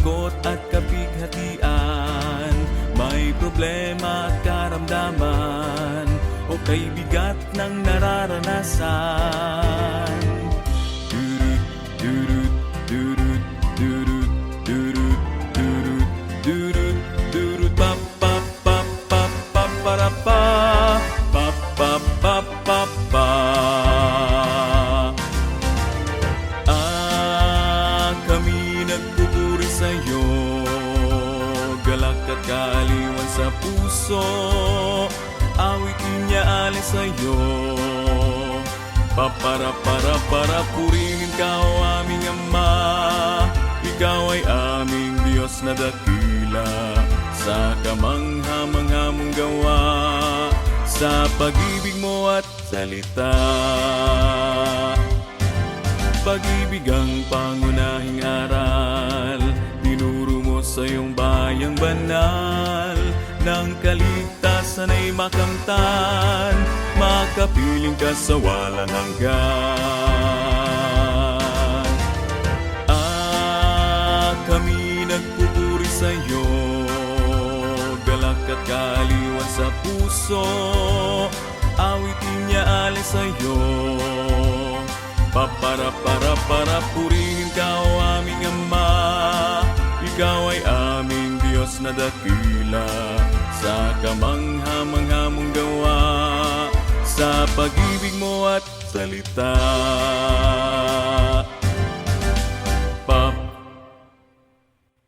sagot at kapighatian, may problema at karamdaman, o kay bigat ng nararanasan. Durut, durut, durut, durut, durut, durut, durut, pa pa pa pa pa para pa pa pa pa pa pa. Kami nagpupuri sa'yo, galak at kaaliwan sa puso, awitin niya alis sa'yo. Para purihin ka, o aming Ama, ikaw ay aming Diyos na dakila, sa kamangha-mangha mong gawa, sa pag-ibig mo at salita. Pag-ibig ang pangunahing aral, tinuro mo sa iyong bayang banal, ng kaligtasan ay makamtan, makapiling ka sa walang hanggan. Kami nagpupuri sa iyo, galak at kaaliwan sa puso, awitin niya alis sa iyo. Para purihin ka, o aming Ama, ikaw ay aming Diyos na dakila, sa kamangha-mangha mong gawa, sa pag-ibig mo at salita. Pap,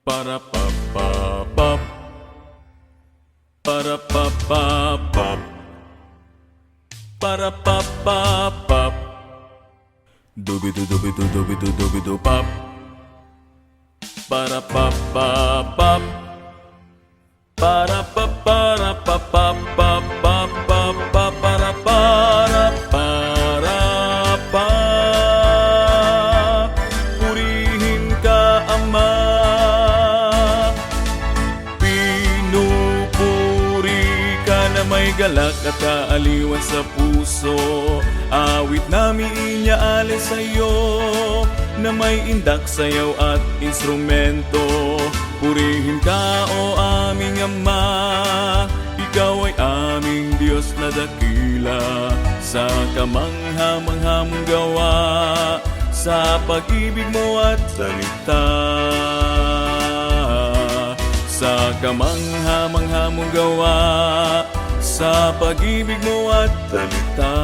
para pa pa pap, para pa pa pap, para pa pa pap. Dubidu dubidu dubidu dubidu pap, para pa pa pap, para pa para pa pa pa pa pa pa para pa. Purihin ka, Ama, pinupuri ka na may galak at kaaliwan sa puso, awit namin inyaalis sa'yo, na may indak, sayaw at instrumento. Purihin ka, o aming Ama, ikaw ay aming Diyos na dakila, sa kamangha-mangha mong gawa, sa pag-ibig mo at salita. Sa kamangha-mangha mong gawa, sa pag-ibig mo at salita.